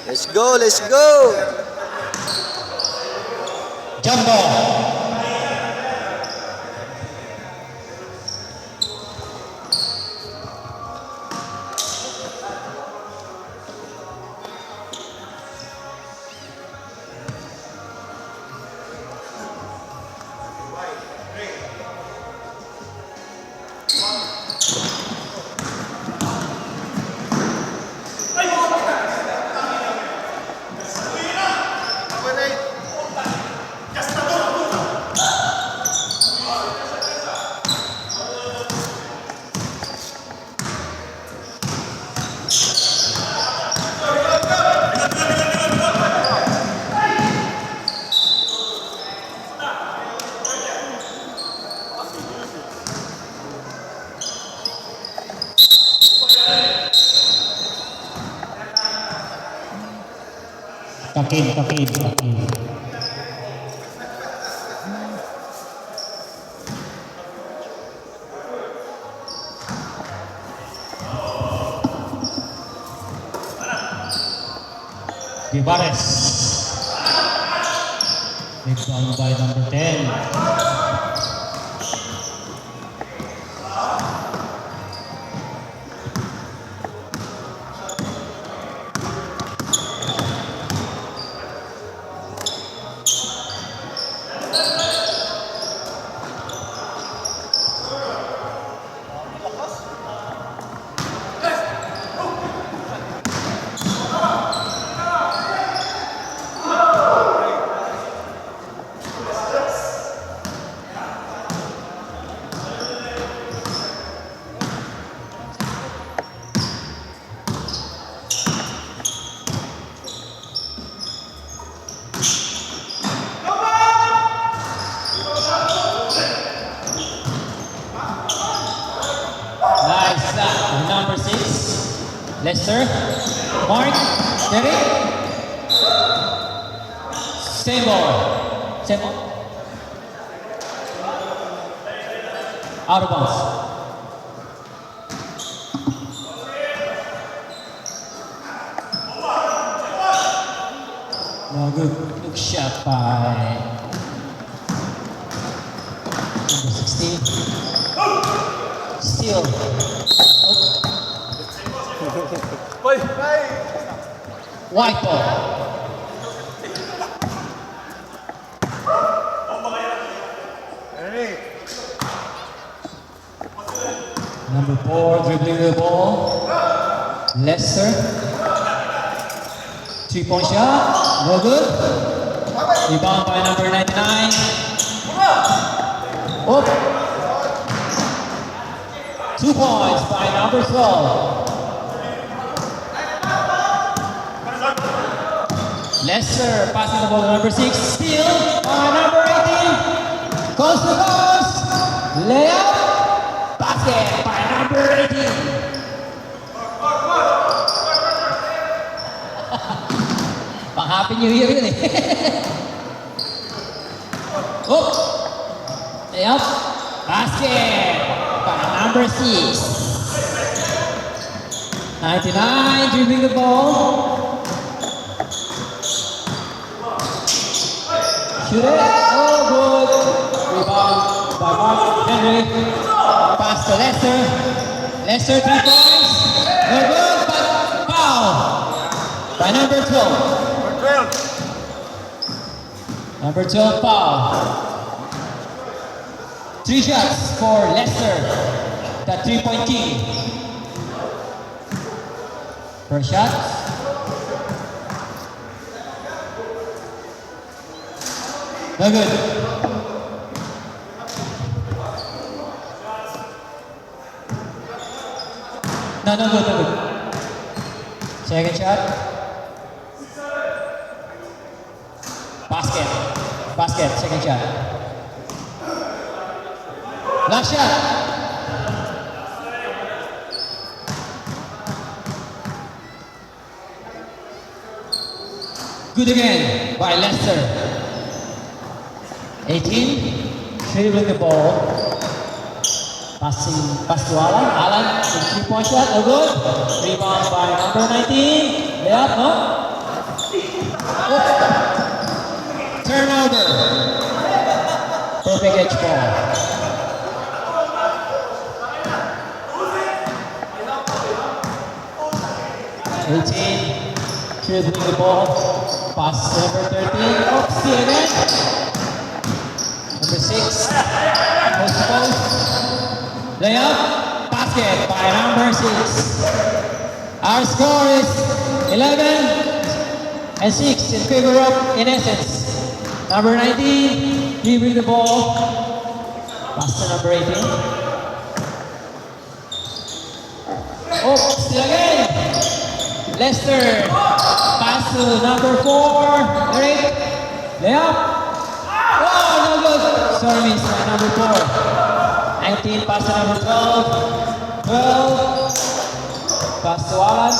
Let's go, let's go! Jump ball. Takid. Gibares. Big foul by number 10. Nice shot. Number 6. Lester. Mark. Derek. Same ball. Out of bounds. No good. Good shot by number 16. Steal. White ball. Number 4 dribbling the ball. Lester. 3-point shot. No good. Rebound by number 99. Oh. 2 points by number 12. Lester passing the ball to number 6. Steal by number 18. Coast to coast. Layup. Basket by number 18. Pang Happy New Year yun eh. Oh. Layup. Basket by number 6. 99 dribbling the ball. Shoot it. Oh, good. Rebound by Mark Henry. Pass to Lester. Lester 3 points. No good, but foul by number 12. Number 12 foul. 3 shots for Lester, the 3-point king. First shot. No good. No good. Second shot. Basket, second shot. Last shot. Good again by Lester. 18, dribbling the ball. Pass to Alan. Alan, 3-point shot, no good. Rebound by number 19. Layup, no? Turnover. Perfect edge ball. Dribbling the ball. Pass to number 13. Oops, see again. Number 6. Post to post. Layup. Basket by number 6. Our score is 11-6 in favor of Innocence. Number 19, dribbling the ball. Pass to number 18. Oh, still again. Lester. Pass to number 4. Eric. Layup. Oh, no good. Sorry, miss. Number 4. 19, pass to number 12. 12. Pass to Alan.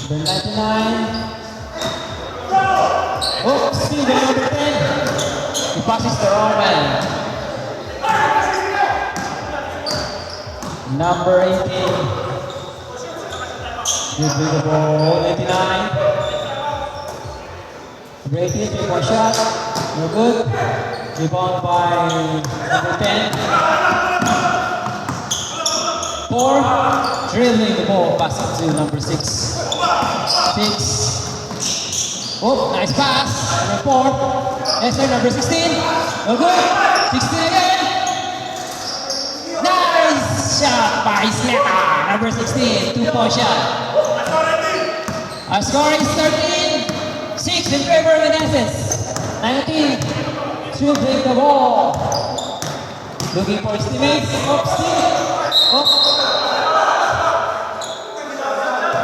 Number 99. Oh, still the number 10. He passes the wrong man. Number 18. Dribbling the ball, 89. Number 18, 3-point shot. No good. Rebound by number 10. 4. Dribbling the ball, passing to number 6. 6. Oh, nice pass. Number 4. Esther, number 16. No good. 16 again. Nice shot by Sleta. Number 16, 2-point shot. Our score is 13-6 in favor of Innocence. 19. Dribbling the ball. Looking for his teammates. Oh, still. Oh.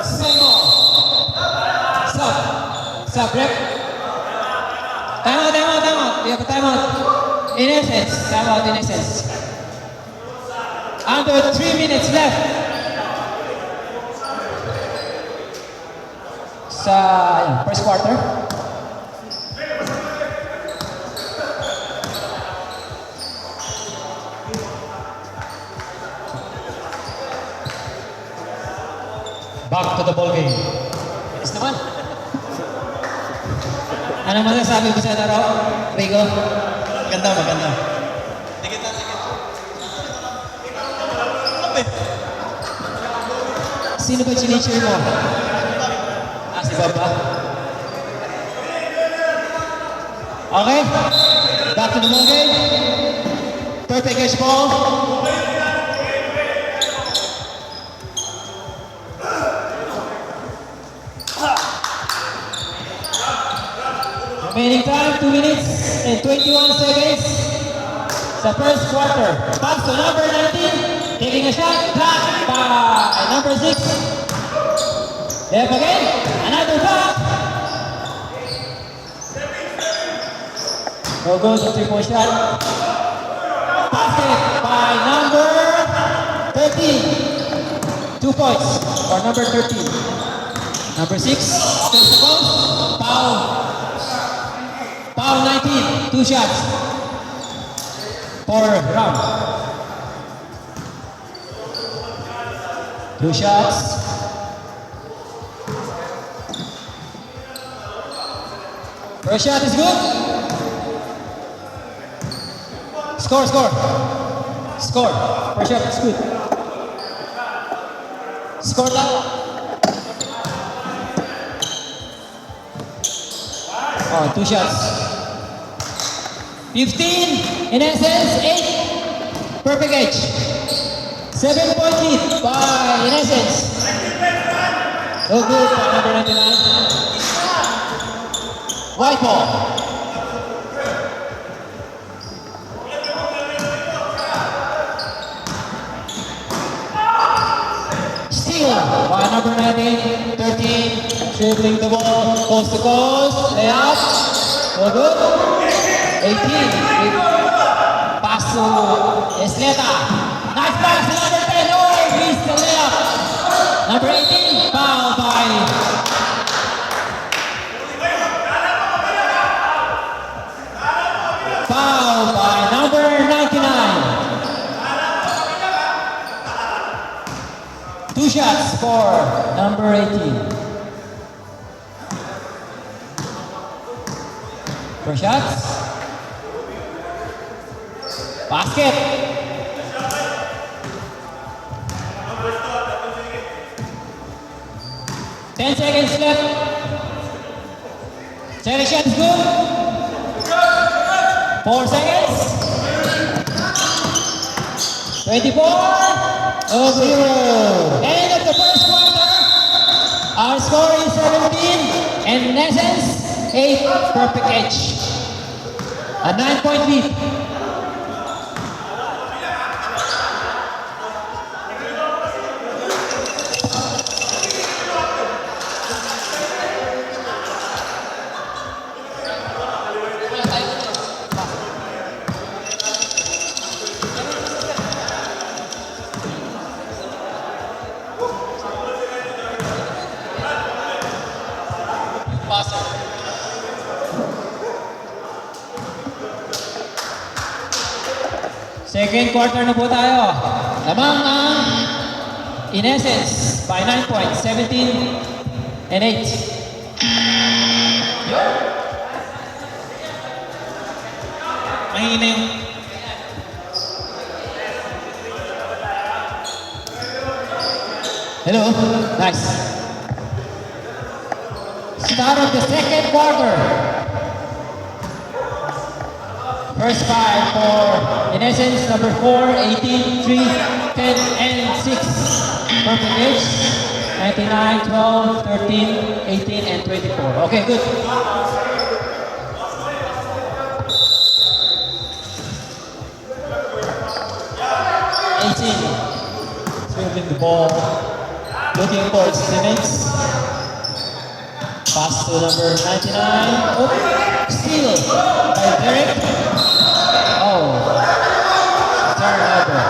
Single. Stop, rep. Time out. We have a timeout. Innocence. Timeout, Innocence. Under 3 minutes left. Sa first quarter. Back to the ball game. Yes naman. Ano masasabi mo sa laro, Rico? Maganda. Dikit. Sino ba chinicheer mo? Si Baba. Okay. Back to the ball game. Perfect catch ball. Remaining time, 2 minutes and 21 seconds. Sa first quarter. Pass to number 19. Taking a shot. Blocked by number 6. Left again. Another block. No goes to 3-point shot. Basket by number 13. 2 points for number 13. Number 6. Steps the post. Foul 19. 2 shots. For Ram. 2 shots. First shot is good. Score. First shot is good. Score lang. Oh, 2 shots. 15. In essence, 8. Perfect edge. 7-point lead by In essence. No good for number 99. White ball. Steal by number 19, 13, dribbling the ball, coast to coast, layup, no good. 18, pass to Esleta. Nice pass to number 10, oh, missed the layup. Number 18, foul by number 99. 2 shots for number 18. First shots. Basket. Ten seconds left. Second shot is good. 4 seconds. 24. Over. End of the first quarter. Our score is 17. And in essence, 8 perfect edge. A 9-point lead. Second quarter na po tayo. Lamang ang in essence by 9 points, 17 and 8. Mahina yung hello. Nice. Start of the second quarter. First 5 for, in essence, number 4, 18, 3, 10, and 6. Perfect edge. 99, 12, 13, 18, and 24. Okay, good. Dribbling the ball, looking for his teammates. Pass to number 99. Oh, steal by Derek. Oh, turnover.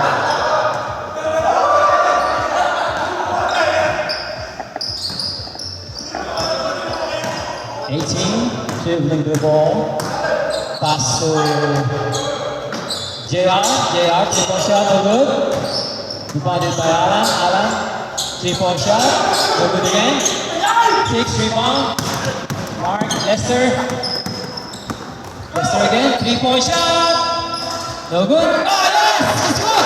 Dribbling the ball. Pass to JR. JR, 3-point shot, no good. Rebounded by Alan. Alan, 3-point shot, no good again. 6 rebound. Mark, Lester. Lester again, 3-point shot. No good. Oh yes, it's good.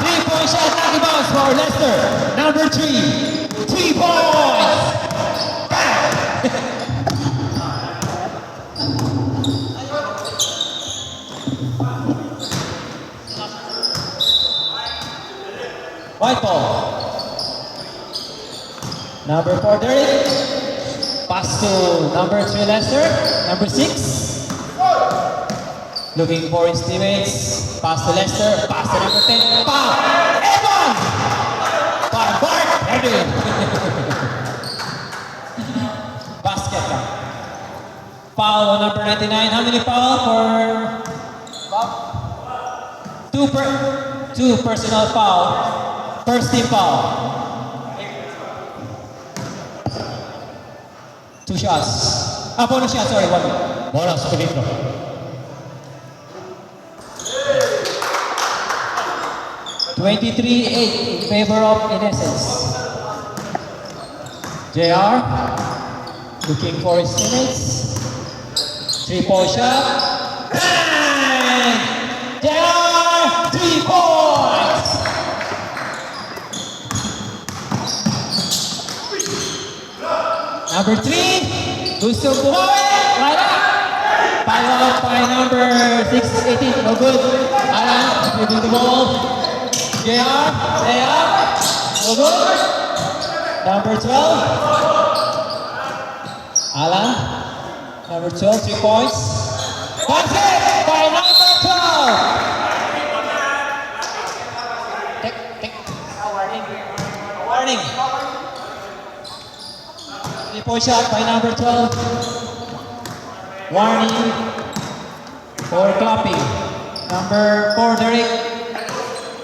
3-point shot, lucky bounce for Lester. Number 3, 3 points. White ball. Number 4, Derek. Pass to number 3, Lester. Number 6. Looking for his teammates. Pass to Lester. Pass to number 10. Foul. Evan! Bart. Ready. Basket ka. Foul on number 99. How many foul for Bob? 2 personal foul. First team foul. 2 shots. Bonus shot, sorry. 1. Bonus, free throw. (23-8) in favor of In Essence. JR looking for his teammates. 3-point shot. Bang! JR, 3 points! Number 3, gusto bumawi. Wala. Follow up by number 6, 18. No good. Alan, dribbling the ball. JR, layup. No good. Number 12. Alan, number 12, 3 points. Basket by number 12. Warning. 3-point shot by number 12. Warning for clapping. Number 4, Derek.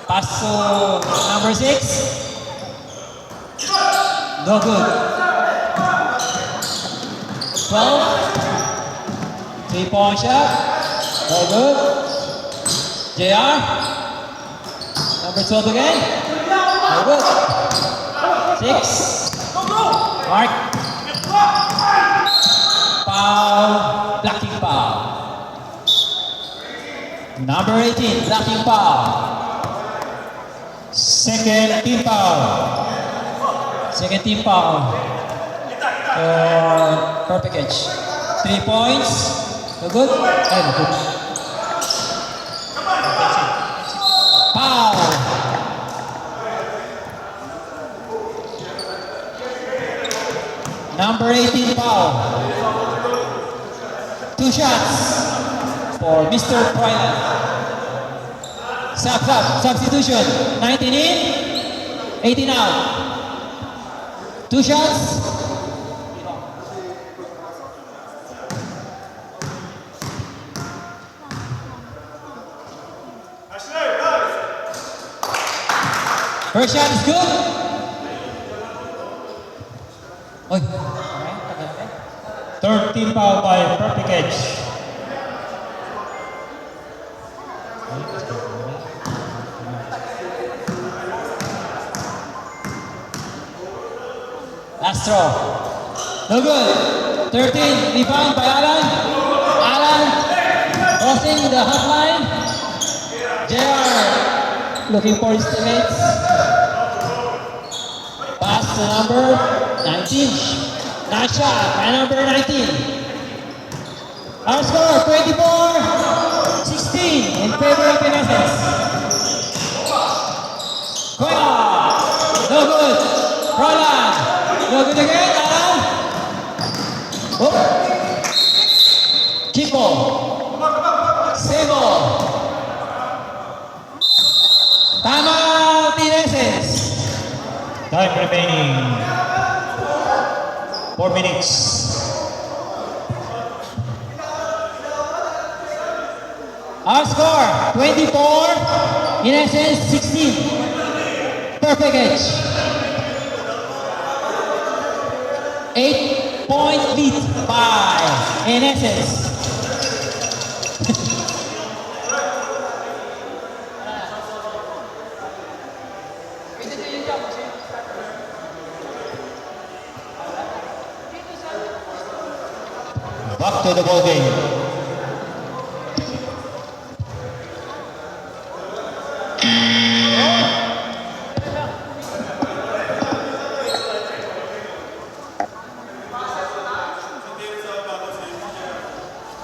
Pass to number 6. No good. 12. 3-point shot. No good. JR. Number 12 again. No good. 6. Mark. Foul, blocking foul. Number 18, blocking foul. Second team foul. Second team foul. Perfect edge. 3 points. No good? Ay, no good. Foul. Number 18 foul. 2 shots for Mr. Froilan. Substitution. 19 in, 18 out. 2 shots. First shot is good. Oy. Third team foul by Perfect Edge. Last throw. No good. 13. Rebound by Alan. Alan crossing the half line. JR looking for his teammates. Pass to number 19. Nice shot by number 19. Our score 24-16 in favor of Innocence. Koya. No good. Roland. No good again, Alan. Oh. Kipo. Sego. Timeout Innocence. Time remaining 4 minutes. Our score 24, Innocence 16. Perfect edge. 8-point lead by Innocence. Back to the ball game.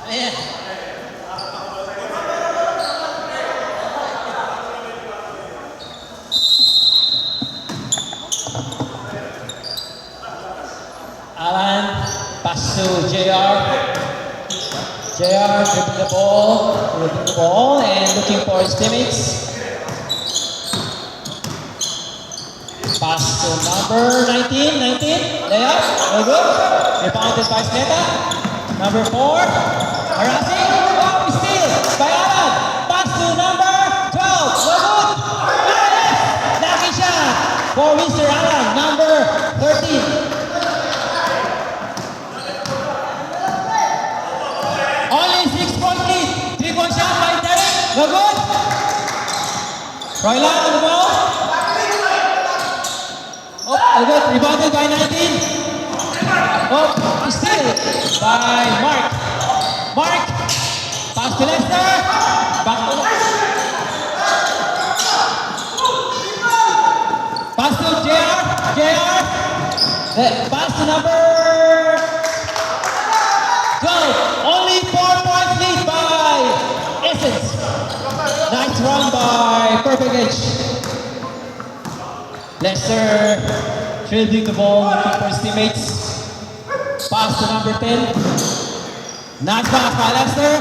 Ayan. Alan, pass to JR. JR dribbling the ball and looking for his teammates. Pass to number 19, layup, no good. Rebounded by Sleta. Number 4, harassing, oh, steal by Alan. Pass to number 12, no good. Yes, lucky shot for Mr. Alan, number 13. Only 6-point lead. 3-point shot by Derek. No good. Froilan on the ball. Oh, no good. Rebounded by 19. Oh, steal by Mark. Mark. Pass to Lester. Back to pass to JR. JR. Pass to number 12. Only 4 points lead by Essence. Nice run by Perfect Edge. Lester dribbling the ball, looking for his teammates. Pass to number 10. Nice pass by Lester.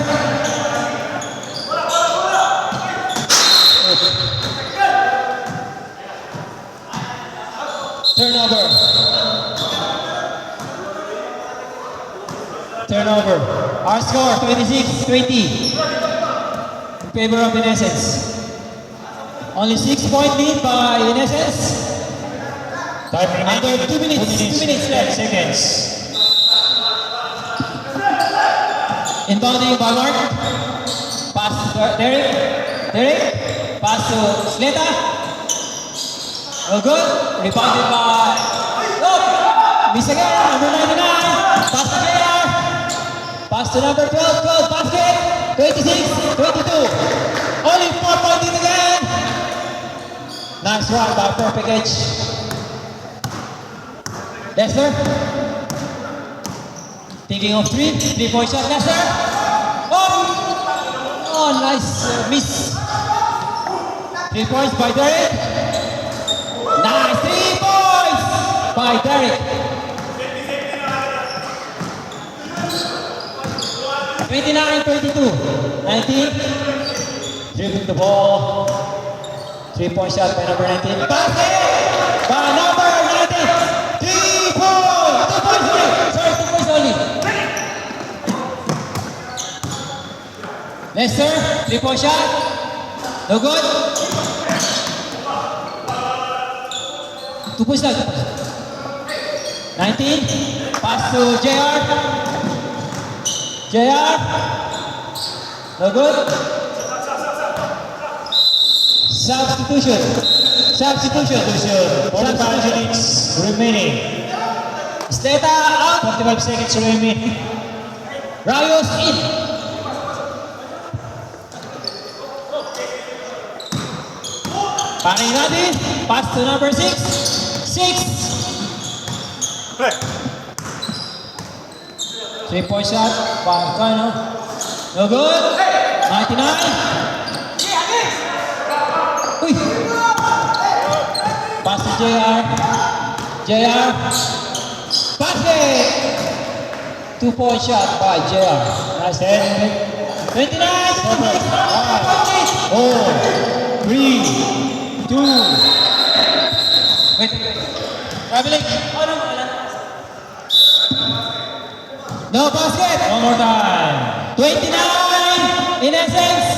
Turnover. Our score 26-20 in favor of Innocence. Only 6-point lead by Innocence. Time remaining Under 2 minutes. 2 minutes 10 left. seconds. Inbounding by Mark. Pass to Derek. Derek. Pass to Sleta. No good. Rebounded by... Oh! Miss again. Number 99. Pass to JR. Pass to number 12. 12. Basket. 26-22. Nice run by Perfect Edge. Lester. Thinking of three-point shot, Lester. Oh, nice miss. 3 points by Derek. Nice 3 points by Derek. 29-22. 19. Dribbling the ball. 3-point shot by number 19. Basket by number 19. 3 points. 2 points only. Sorry, 2 points only. Lester, 3-point shot. No good. 2 points lang. 19. Pass to JR. JR. No good. Substitution. 45 minutes remaining. Steta out. 45 seconds remaining. Rayos in. Parinati. Pass to number 6. 6. 3-point shot. Kano. No good. 99. Uy. Pass to JR. JR. Basket. 2-point shot by JR. Nice 10. 29. 4, 3, 2. Wait. Traveling. No basket. One more time. 29. In essence.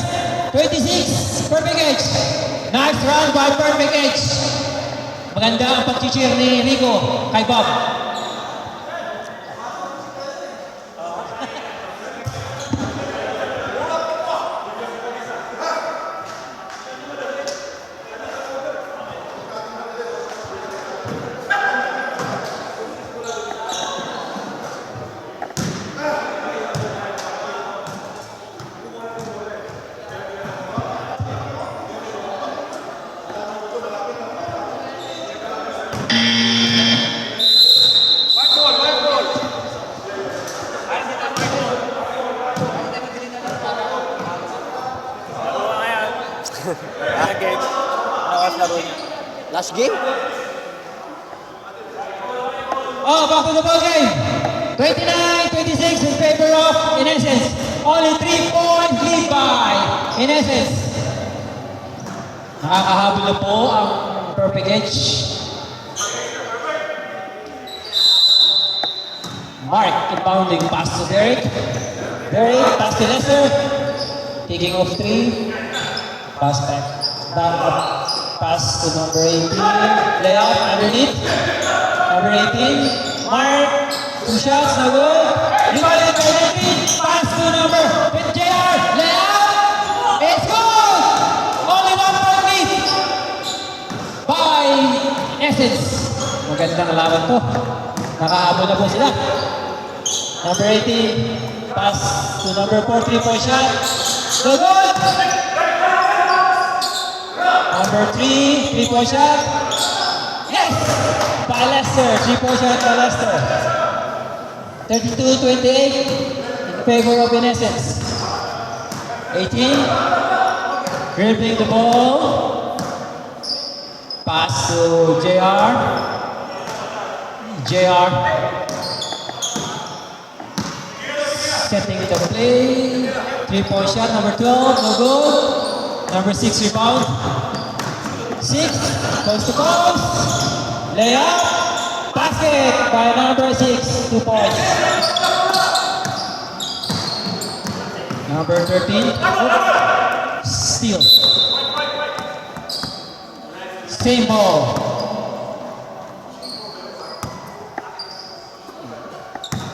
26. Perfect Edge. Nice run by Perfect Edge. Maganda ang pag-cheer ni Rico kay Bob. Last game? Oh, back to the ball game. 29-26 in favor of Innocence. Only 3 points lead by Innocence. Nakakahabol na po ang Perfect Edge. Mark inbounding pass to Derek. Derek, pass to Lester. Taking off 3. Pass back. Down up. Pass to number 18. Layup underneath. Number 18. Mark. 2 shots, no good. Rebounded by 19. Pass to number JR. Layup. It's good. Only 1 point lead by Essence. Magandang laban to. Nakahabol na po sila. Number 18. Pass to number 4. 3-point shot. No good. Number 3, 3-point shot. Yes! By Lester, 3-point shot by Lester. 32-28 in favor of Innocence. 18, dribbling the ball. Pass to JR. JR. Setting the play. 3-point shot, number 12, no good. Number 6 rebound. 6, coast to coast, layup, basket by number 6, 2 points. Number 13, steal. Same ball.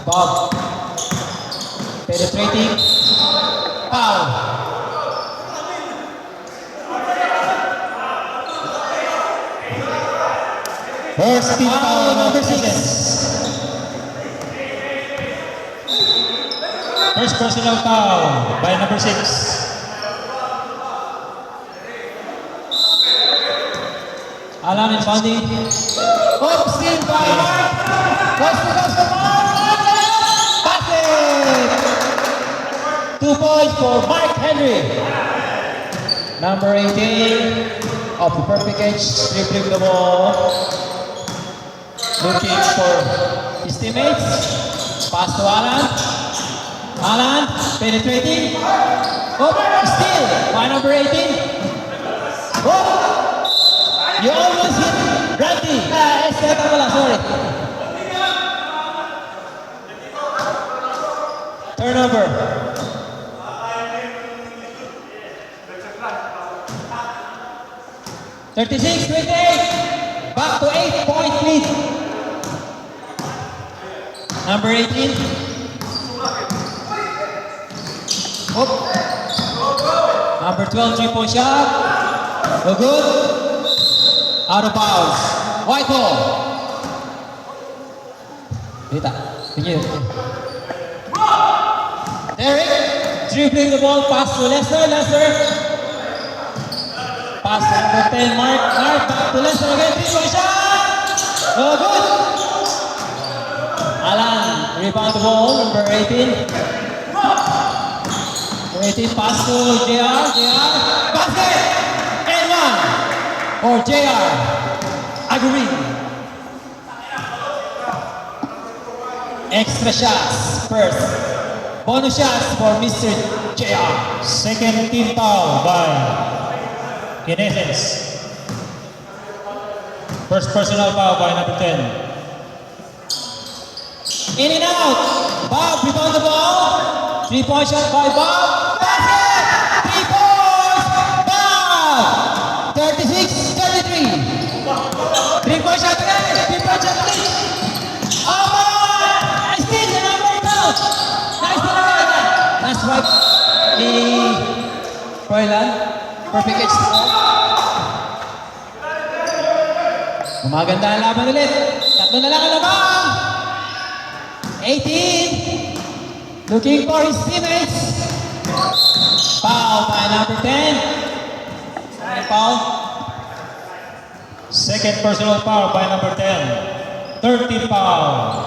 Bob, penetrating, foul. First team foul number 6. First personal foul by number 6. Alan inbounding. Oops, steal by Mark. Goes to Mark. Pass it. 2 points for Mark Henry. Number 18 of the perfect edge, dribbling the ball. Looking for his teammates. Pass to Alan. Alan penetrating. Oh, steal by number 18. Oh, you almost hit Randy. Esteta pala, sorry. Turnover. (36-28). Back to 8-point lead. Number 18. Oh. Number 12, 3-point shot. No good. Out of bounds. White ball. Dita. Tingin. Derek. Dribbling the ball. Pass to Lester. Lester. Pass to number 10, Mark. Mark. Back to Lester again. 3-point shot. No good. Alan. Rebound the ball. Number 18. 18 pass to JR. JR. Basket. And one. For JR. Agree. Extra shots first. Bonus shots for Mr. JR. Second team foul by Kinesis. First personal foul by number 10. In and out. Bob rebound the ball. 3-point shot by Bob. Basket. 3 points. Bob. 36-33. 3-point shot again. 3-point shot again. Oh, I still the number 2. Nice to know that. That's what the Froilan. Perfect catch to ball. Gumaganda ang laban ulit. Tatlo na lang ang laban. 18. Looking for his teammates. Foul by number 10. Foul. Second personal foul by number 10. Third team foul.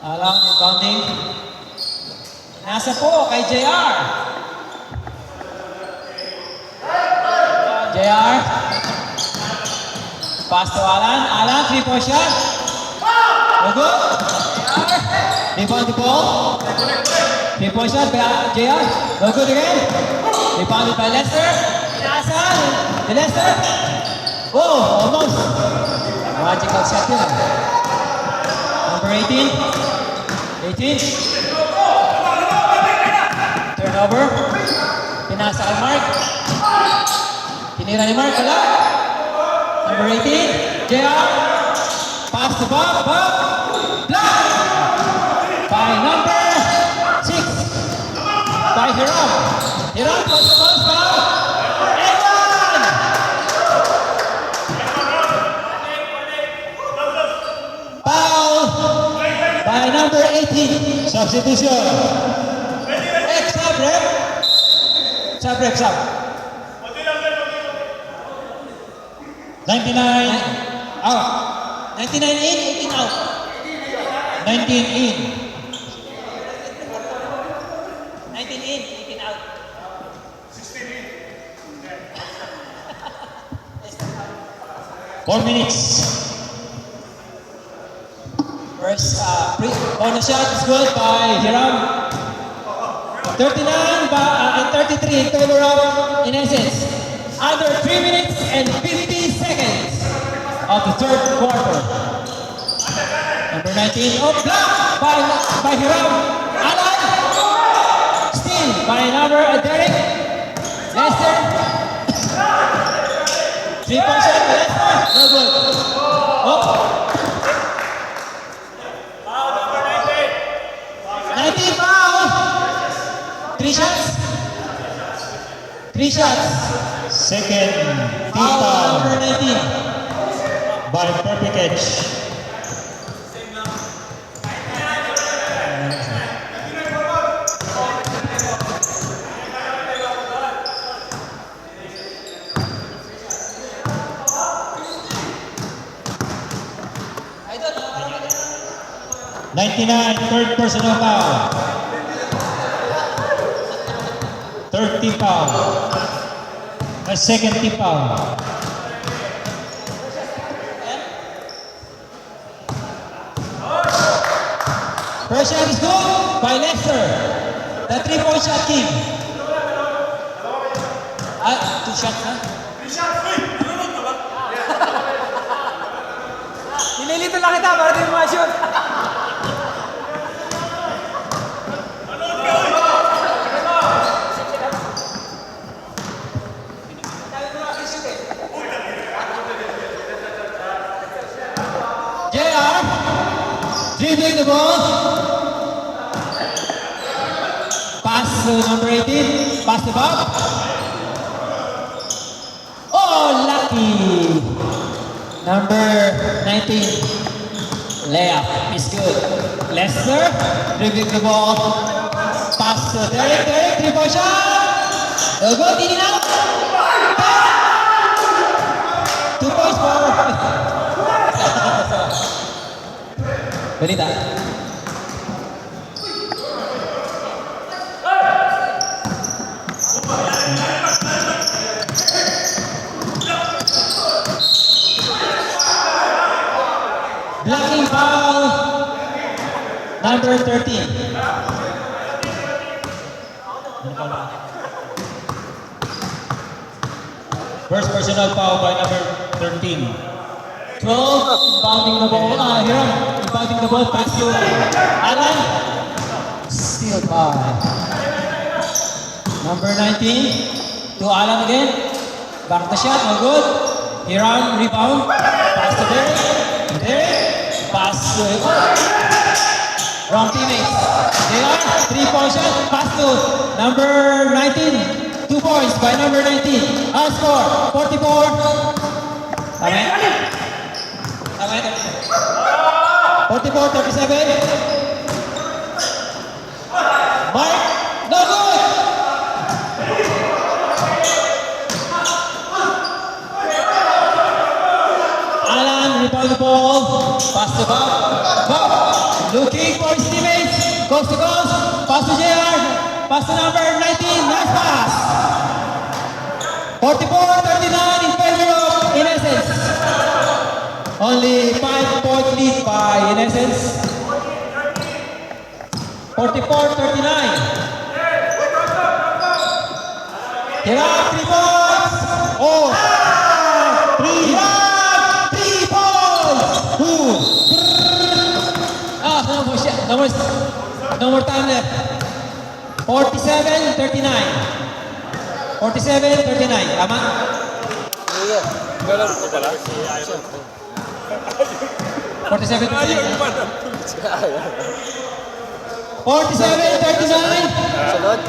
Alang yung bounding. Nasa po kay JR. JR. Pass to Alan. Alan, 3-point shot. No good. JR. Rebound the ball. 3-point shot by JR. No good again. Rebounded by Lester. Inasan. The Lester. Oh, almost. Magical shot yun. Number 18. 18. Turnover. Pinasa kay Mark. Tinira ni Mark. Wala. Number 18. JR. Pass to Bob. Bob. Block. By number 6. By Hiram. Hiram goes to bounce foul. And one. Foul by number 18. Substitution. Sub rep. Sub rep, sub. 99 out. 99 in, 18 out. 19 in. 19 in, 18 out. 4 minutes. First bonus shot is good by Hiram. 39 and 33 in total round. In essence, under 3 minutes and 50 seconds of the third quarter. Number 19, oh, block by Hiram. Alan. Steal by number Derek. Lester. 3-point shot by Lester. No good. Oh. 19 foul. 3 shots. 3 shots. Second team Foul foul number 19. by Perfect Edge. 99, third personal foul. Third team foul. A second team foul. First shot is good by Lester. The 3-point shot, King. Two shots, ha? Nililito lang kita para di mo ma-shoot. JR, dribbling the ball. Pass to number 18. Pass to Bob. Oh, lucky. Number 19. Layup is good. Lester, dribbling the ball. Pass to Derek. Derek, 3-point shot. No good, in and out. 2 points for... Balita. Blocking foul, number 13. First personal foul by number 13. 12, inbounding the ball. Hiram, inbounding the ball. Pass to Alan. Steal by number 19. To Alan again. Back the shot, no good. Hiram, rebound. Pass to Derek. Derek. Pass to wrong teammates. They are 3-point shot. Pass to number 19. 2 points by number 19. Our score, 44. Tama? Tama ito. 44-37. Mark, no good! Alan, rebound the ball. Pass to Bob. Bob, looking for his teammates. Coast to coast. Pass to JR. Pass to number 19. Nice pass. 44-39 in favor of Innocence. Only 5-point lead by Innocence. 44-39. Hirap, 3 points! Oh! 3! Hirap, 3 points! Who? No more time left. 47-39. 47-39. Tama? Yeah. Ganun ko pala. 47-39. Sunod.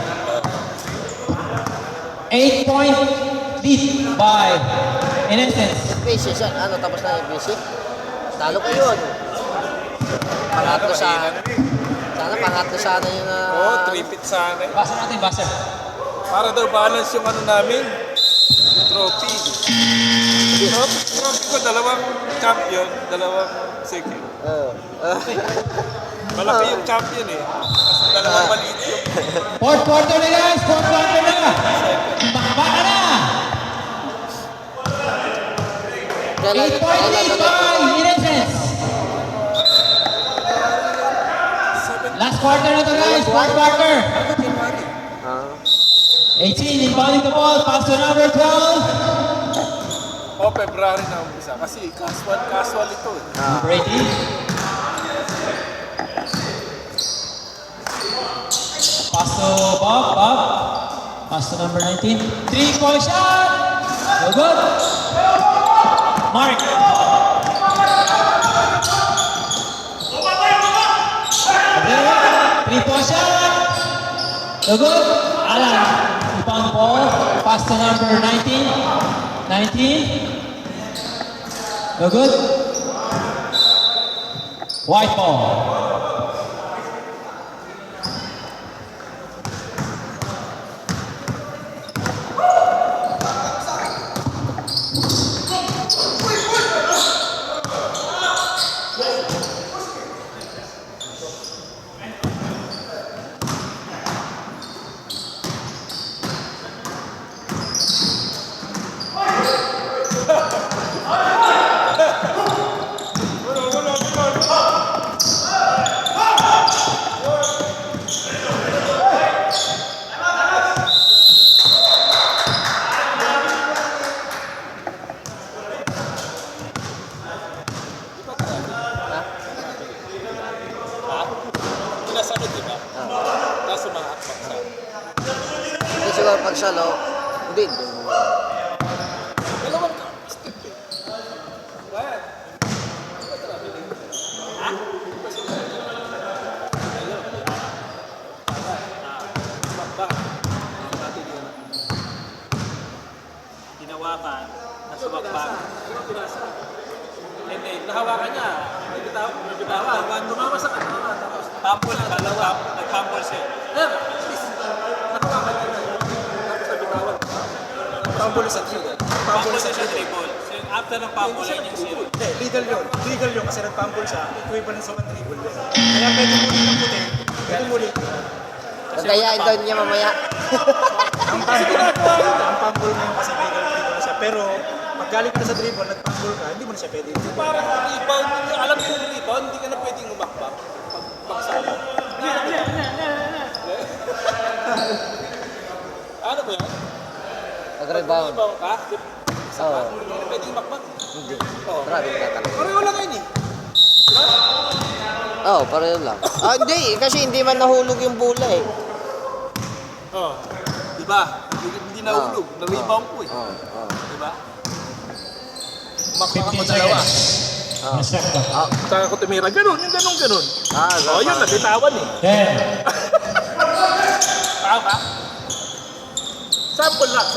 8-point lead by Innocence. Basic yan. Ano, tapos na yung basic? Talo ko yun. Pangatlo sana. Sana pangatlo sana yung... Oo, 3-pit sana eh. Basa natin, basa. Para daw balance yung ano namin. Yung trophy. Trophy ko, dalawang champion, dalawang second. Malaki yung champion eh. Kasi dalawang maliit yung... Fourth quarter na guys, fourth quarter na. Baka na. 8-point lead by Innocence. Last quarter na to guys, fourth quarter. 18 inbounding the ball, pass to number 12. O, February na umpisa. Kasi casual ito eh. Number 18. Pass to Bob. Pass to number 19. 3-point shot. No good. Mark. Okay. 3-point shot. No good. Alan. Rebound ball. Pass to number 19. 19. No good. White ball. Marshall, oh. Hindi. Dalawang step eh. Ayan. Hinawakan, nasubakbak. Hindi, nahawakan niya. Nabitawan. Tumama sa kanya. Pampul, nagpampul siya. Nahawakan niya. Tapos nabitawan. Pampul sa dribble. Pampul sa dribble. After ng pampul, ay yung zero. Hindi, legal yun. Legal yun kasi nagpampul siya. Equivalent sa 1 dribble yun. Kaya pwede muli ng puti. Pwede muli. Pagkayain daw niya mamaya. Ang pampul mo yun kasi legal dribble na siya. Pero pag galing ka na sa dribble, nagpampul ka, hindi mo na siya pwede. Parang rebound, alam mo yung rebound, hindi ka na pwedeng umakbak. Pagbaksak mo. Ano ba yan? Pag-rebound. Rebound ka? Oo. Hindi ka na pwedeng umakbak. Hindi. Oo. Grabe ka talaga. Pareho lang yun eh. Oo, pareho lang. Ah, hindi. Kasi hindi man nahulog yung bola eh. Oo. Diba? Hindi nahulog. Na-rebound ko eh. Oo. Diba? Umakbak 15 ako dalawa. seconds. Na-set clock. Saka ko tumira. Ganun, yung ganun. Oo, yun. Nabitawan eh. 10, Tama? Sample lang.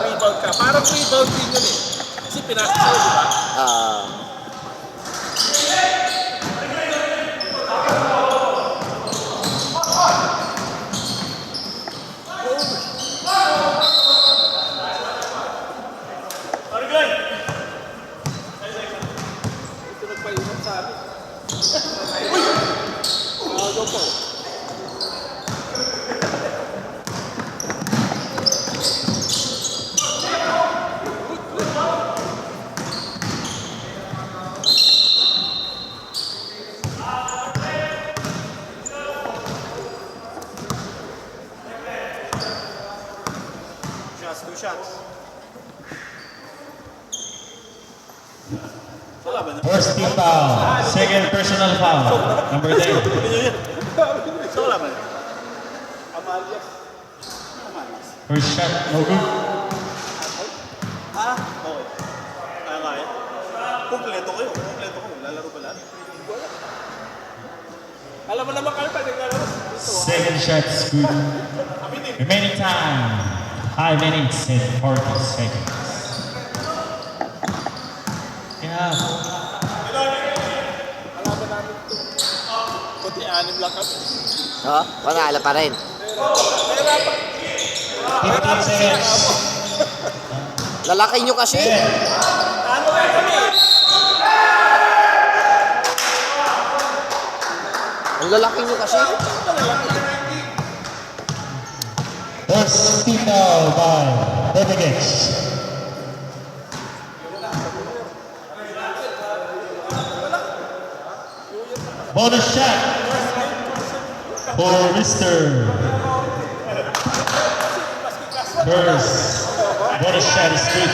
Rebound ka. Parang rebound din yun eh. Kasi pinasok sa'yo, diba? Ito nagpaingat sa amin. Uy! Agaw po. Shots, 2 shots. first team foul. Second personal foul. Number 10. So, wala ba? Amalias. First shot, no good. Okay. Kaya. Kompleto kayo. Lalaro ba lahat? Alam mo naman kayo pag naglalaro. Second shot's good. Remaining time, 5 minutes and 40 seconds. Yeah. Alaman namin ito. Kunti anim lang kami. Panalo pa rin. 15 seconds. Lalaki nyo kasi. Ano nga kami? Ang lalaki nyo kasi. First team foul by Bebegex. Bonus shot for Mr. First bonus shot is good.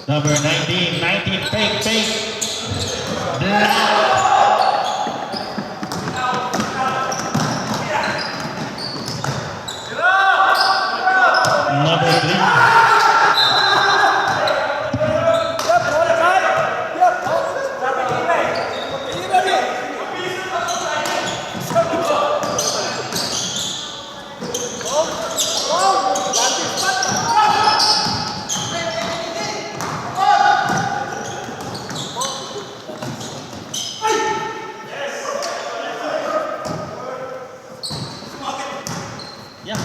Number 19, fake. Black. Number 3. Yeah.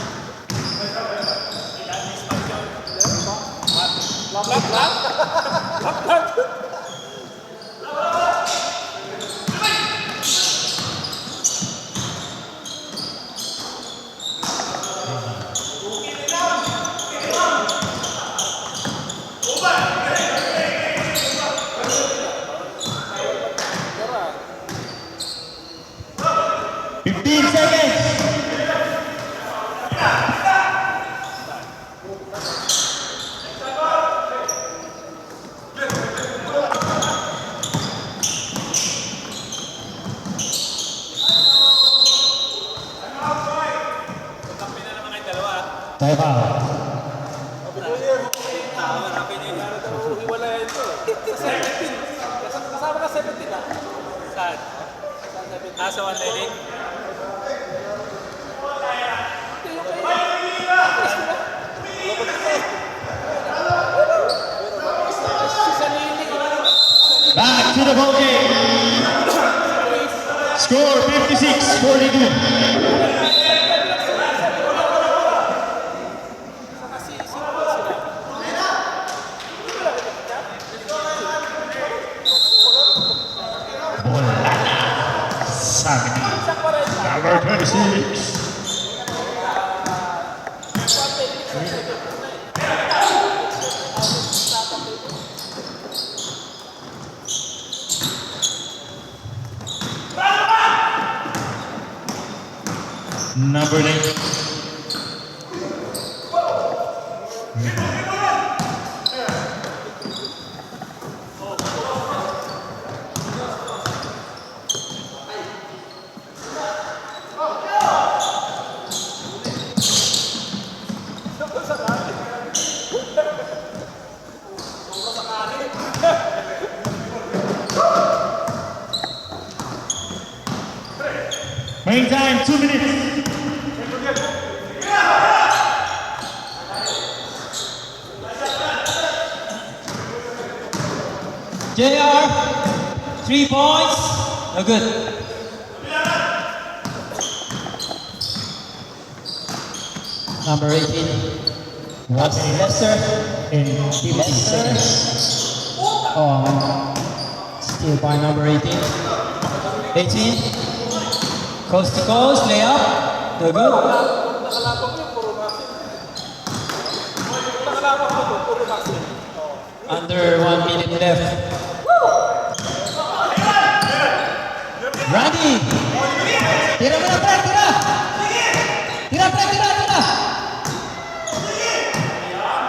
Time out. Hiwalayan ko. Sa 17. Kasama ka 17 ah. Saan? Sa 190? Back to the ball game. Score 56-42. Number 26. Number 8. Main time, 2 minutes. JR, 3 points. No good. Number 18. That's Lester. In 50 seconds. Oh, still by number 18. 18. Coast to coast, layup. No good. Nakalapag yun, puro maxi. Nakalapag mo, puro maxi. Under 1 minute left. Randy! Tira mo na, Frank! Tira! Tira, Frank! Tira! Tira!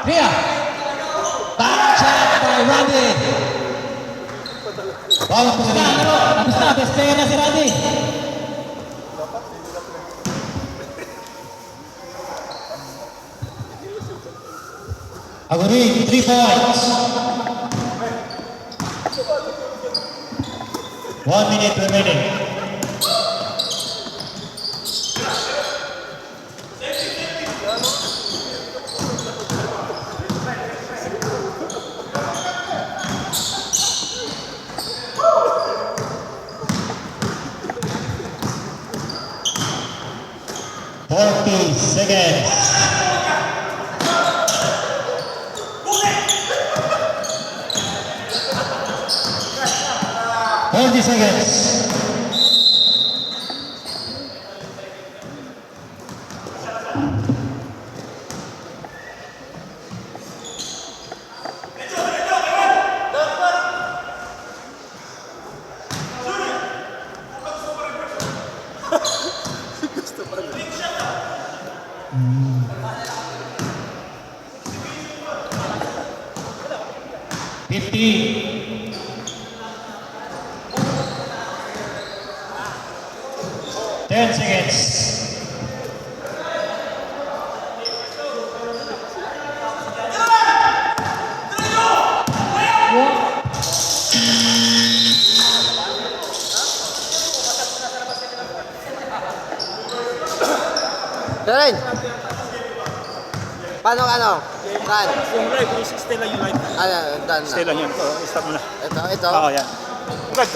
Tira! Back shot by Randy! Tapos na, tapos na. Best player na si Randy. Agurin, 3 points. 1 minute remaining. Seconds. 40 seconds. Ten seconds. Karen! Paano ano? Saan? Yung live, stay lang yung live. Ano, done na. Stay lang yan. Stop mo na. Ito. Oo, yan.